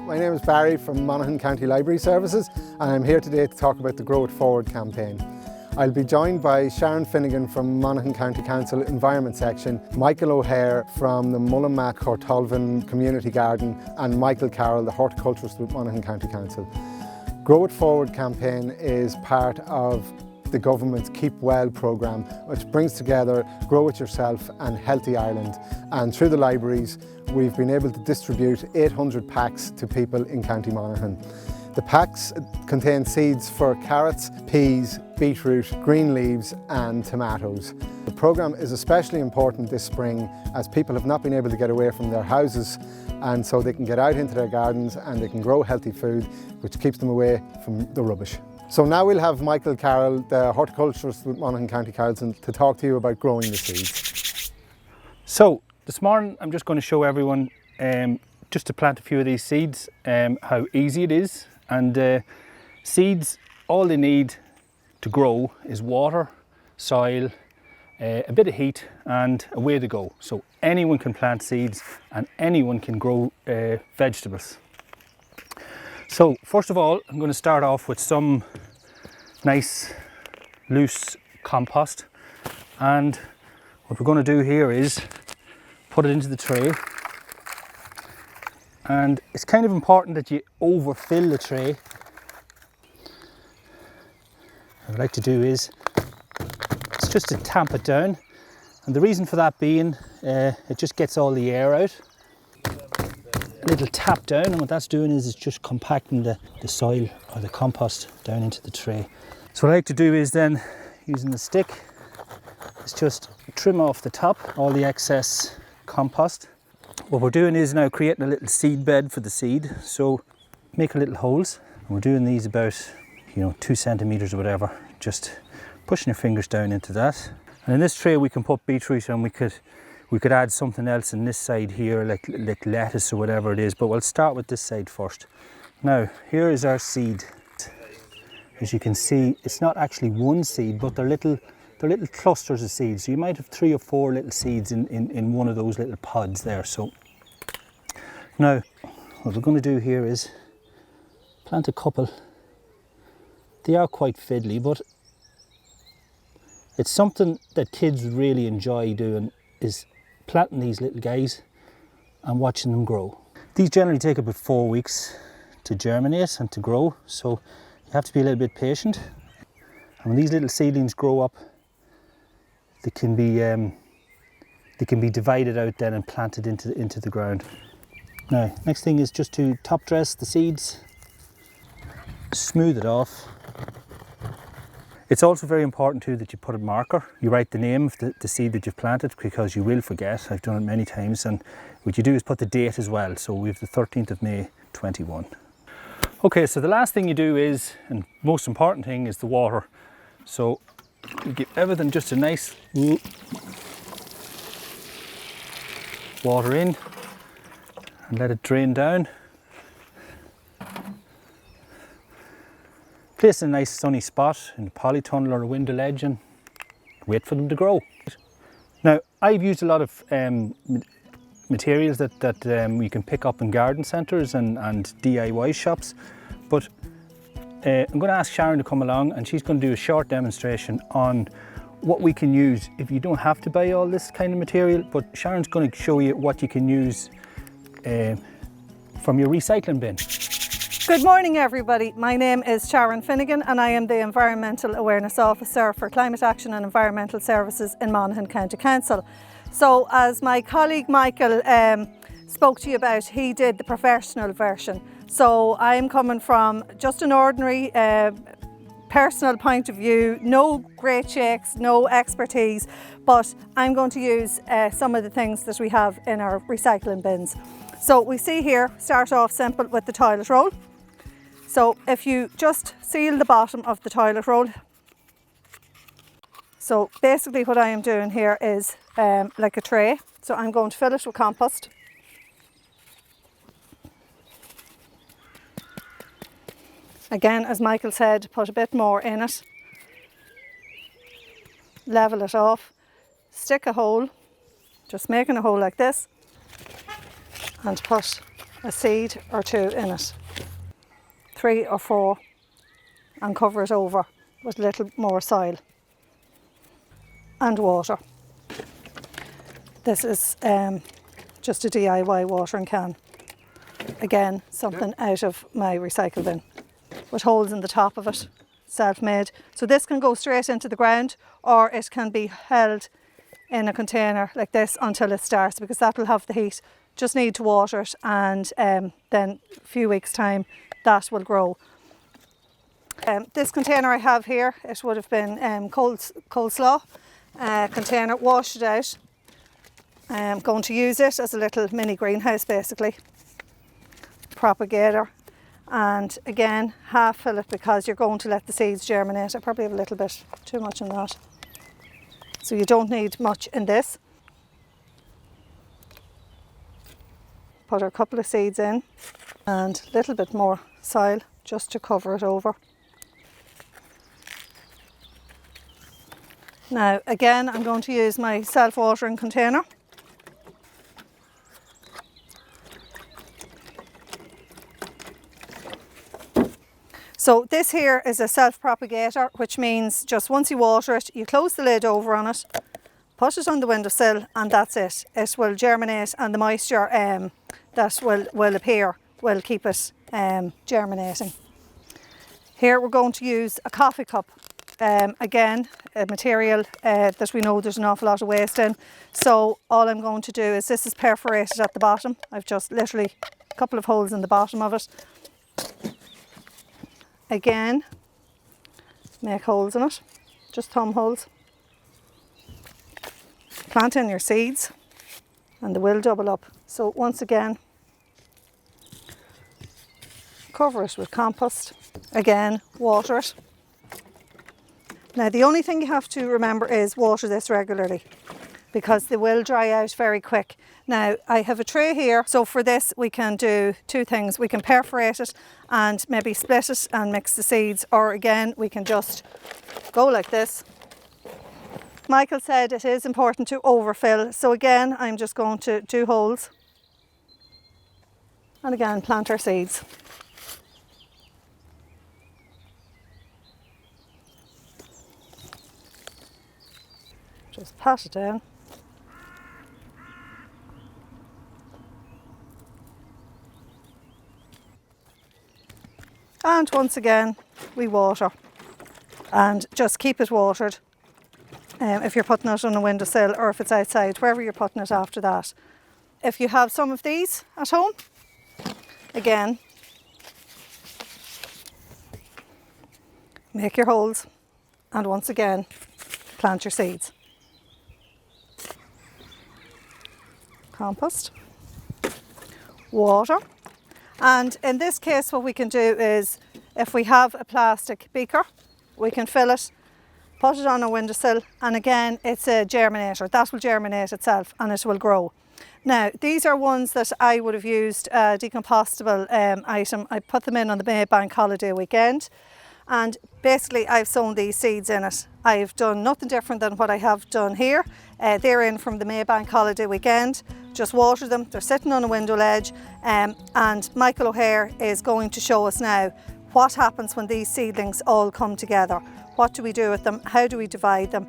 my name is Barry from Monaghan County Library Services and I'm here today to talk about the Grow It Forward campaign. I'll be joined by Sharon Finnegan from Monaghan County Council Environment Section, Michael O'Hare from the Mullaghmatt Cortolvin Community Garden and Michael Carroll, the Horticulturist with Monaghan County Council. Grow It Forward campaign is part of the government's Keep Well programme, which brings together Grow It Yourself and Healthy Ireland. And through the libraries, we've been able to distribute 800 packs to people in County Monaghan. The packs contain seeds for carrots, peas, beetroot, green leaves and tomatoes. The programme is especially important this spring as people have not been able to get away from their houses, and so they can get out into their gardens and they can grow healthy food which keeps them away from the rubbish. So now we'll have Michael Carroll, the horticulturist with Monaghan County Council, to talk to you about growing the seeds. So this morning I'm just going to show everyone just to plant a few of these seeds, how easy it is. And seeds, all they need to grow is water, soil, a bit of heat and away they go. So anyone can plant seeds and anyone can grow vegetables. So first of all, I'm going to start off with some nice loose compost, and what we're going to do here is put it into the tray, and it's kind of important that you overfill the tray. What I like to do is it's just to tamp it down, and the reason for that being it just gets all the air out. A little tap down, and what that's doing is it's just compacting the soil or the compost down into the tray. So what I like to do is then, using the stick, is just trim off the top all the excess compost. What we're doing is now creating a little seed bed for the seed. So make a little holes, and we're doing these about 2 centimeters or whatever, just pushing your fingers down into that. And in this tray we can put beetroot, and we could add something else in this side here, like lettuce or whatever it is, but we'll start with this side first. Now, here is our seed. As you can see, it's not actually one seed, but they're little clusters of seeds. So you might have 3 or 4 little seeds in one of those little pods there. So now, what we're going to do here is plant a couple. They are quite fiddly, but it's something that kids really enjoy doing, is planting these little guys and watching them grow. These generally take about 4 weeks to germinate and to grow, so you have to be a little bit patient. And when these little seedlings grow up, they can be divided out then and planted into the ground. Now, next thing is just to top dress the seeds, smooth it off. It's also very important too that you put a marker. You write the name of the seed that you've planted, because you will forget. I've done it many times, and what you do is put the date as well. So we have the 13th of May 21. Okay, so the last thing you do is, and most important thing, is the water. So you give everything just a nice water in and let it drain down. Place in a nice sunny spot in a polytunnel or a window ledge and wait for them to grow. Now, I've used a lot of materials that you can pick up in garden centres and DIY shops, but I'm going to ask Sharon to come along, and she's going to do a short demonstration on what we can use if you don't have to buy all this kind of material, but Sharon's going to show you what you can use from your recycling bin. Good morning everybody, my name is Sharon Finnegan and I am the Environmental Awareness Officer for Climate Action and Environmental Services in Monaghan County Council. So as my colleague Michael spoke to you about, he did the professional version. So I'm coming from just an ordinary personal point of view, no great shakes, no expertise, but I'm going to use some of the things that we have in our recycling bins. So we see here, start off simple with the toilet roll. So if you just seal the bottom of the toilet roll. So basically what I am doing here is like a tray. So I'm going to fill it with compost. Again, as Michael said, put a bit more in it. Level it off. Stick a hole, just making a hole like this. And put a seed or two in it, 3 or 4, and cover it over with a little more soil and water. This is just a DIY watering can. Again, something out of my recycle bin with holes in the top of it, self-made. So this can go straight into the ground, or it can be held in a container like this until it starts, because that will have the heat. Just need to water it, and then a few weeks time that will grow. This container I have here, it would have been coleslaw container. Washed it out. I'm going to use it as a little mini greenhouse basically. Propagator, and again half fill it because you're going to let the seeds germinate. I probably have a little bit too much in that, so you don't need much in this. Put a couple of seeds in and a little bit more soil just to cover it over. Now again, I'm going to use my self-watering container. So this here is a self-propagator, which means just once you water it, you close the lid over on it, put it on the windowsill, and that's it. It will germinate, and the moisture that will appear will keep it germinating. Here we're going to use a coffee cup. Again, a material that we know there's an awful lot of waste in. So all I'm going to do is, this is perforated at the bottom. I've just literally a couple of holes in the bottom of it. Again, make holes in it, just thumb holes. Plant in your seeds and they will double up. So once again, cover it with compost. Again, water it. Now the only thing you have to remember is water this regularly, because they will dry out very quick. Now I have a tray here, so for this we can do two things. We can perforate it and maybe split it and mix the seeds, or again we can just go like this. Michael said it is important to overfill, so again I'm just going to do holes and again plant our seeds. Just pat it down. And once again, we water. And just keep it watered if you're putting it on a windowsill or if it's outside, wherever you're putting it after that. If you have some of these at home, again, make your holes and once again, plant your seeds. Compost, water, and in this case what we can do is, if we have a plastic beaker, we can fill it, put it on a windowsill, and again it's a germinator. That will germinate itself and it will grow. Now these are ones that I would have used a decompostable item. I put them in on the May Bank holiday weekend, and basically I've sown these seeds in it. I've done nothing different than what I have done here. They're in from the May Bank holiday weekend. Just water them, they're sitting on a window ledge, and Michael O'Hare is going to show us now what happens when these seedlings all come together. What do we do with them? How do we divide them?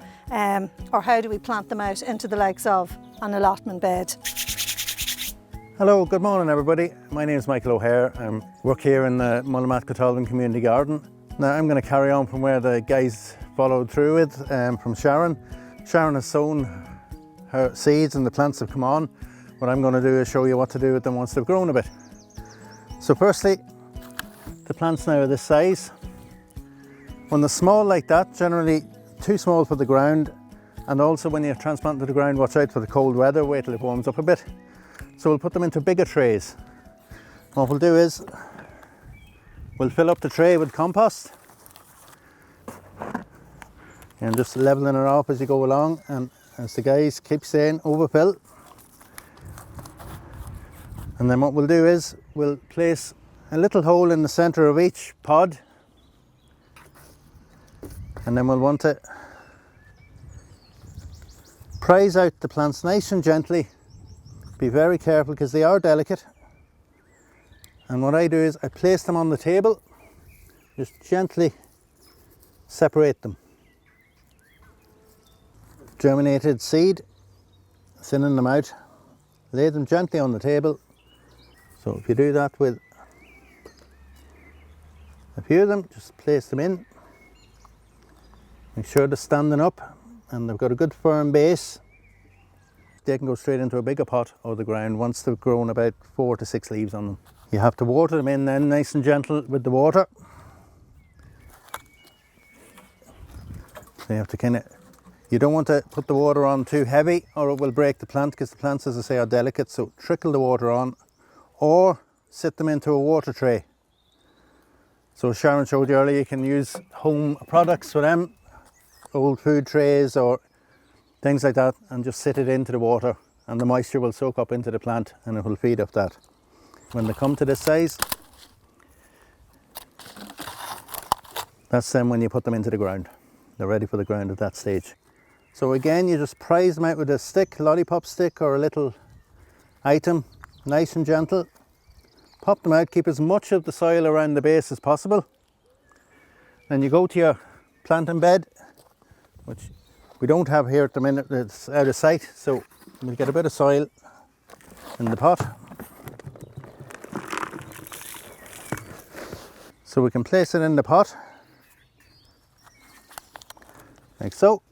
Or how do we plant them out into the likes of an allotment bed? Hello, good morning everybody. My name is Michael O'Hare. I work here in the Mullaghmatt Cortolvin Community Garden. Now I'm going to carry on from where the guys followed through with, from Sharon. Sharon has sown her seeds and the plants have come on. What I'm going to do is show you what to do with them once they've grown a bit. So firstly, the plants now are this size. When they're small like that, generally too small for the ground, and also when you transplant to the ground, watch out for the cold weather, wait till it warms up a bit. So we'll put them into bigger trays. What we'll do is, we'll fill up the tray with compost, and just leveling it off as you go along, and as the guys keep saying, overfill. And then what we'll do is, we'll place a little hole in the centre of each pod, and then we'll want to prise out the plants nice and gently. Be very careful because they are delicate. And what I do is I place them on the table, just gently separate them. Germinated seed, thinning them out, lay them gently on the table. So if you do that with a few of them, just place them in. Make sure they're standing up and they've got a good firm base. They can go straight into a bigger pot or the ground once they've grown about 4 to 6 leaves on them. You have to water them in then, nice and gentle with the water. So you have to you don't want to put the water on too heavy or it will break the plant, because the plants, as I say, are delicate. So trickle the water on or sit them into a water tray. So Sharon showed you earlier, you can use home products for them, old food trays or things like that, and just sit it into the water and the moisture will soak up into the plant and it will feed off that. When they come to this size, that's then when you put them into the ground. They're ready for the ground at that stage. So again, you just prise them out with a stick, lollipop stick or a little item, nice and gentle. Pop them out, keep as much of the soil around the base as possible. Then you go to your planting bed, which we don't have here at the minute, it's out of sight, so we'll get a bit of soil in the pot. So we can place it in the pot, like so.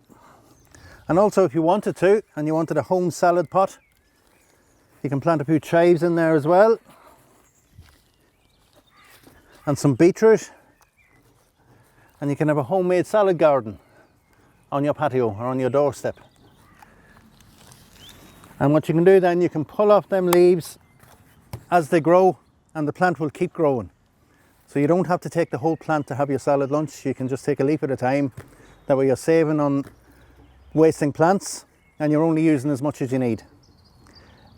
And also if you wanted to, and you wanted a home salad pot, you can plant a few chives in there as well. And some beetroot. And you can have a homemade salad garden on your patio or on your doorstep. And what you can do then, you can pull off them leaves as they grow and the plant will keep growing. So you don't have to take the whole plant to have your salad lunch. You can just take a leaf at a time. That way you're saving on wasting plants and you're only using as much as you need.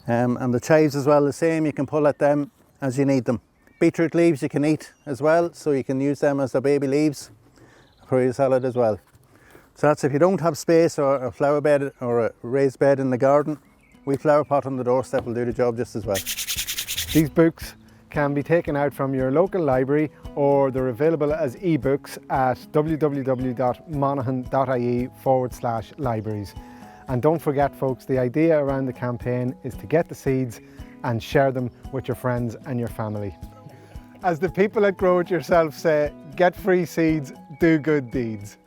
And the chives as well, the same, you can pull at them as you need them. Beetroot leaves you can eat as well, so you can use them as their baby leaves for your salad as well. So that's if you don't have space or a flower bed or a raised bed in the garden, we flower pot on the doorstep will do the job just as well. These books can be taken out from your local library or they're available as ebooks at www.monaghan.ie/libraries. And don't forget folks, the idea around the campaign is to get the seeds and share them with your friends and your family. As the people at Grow It Yourself say, get free seeds, do good deeds.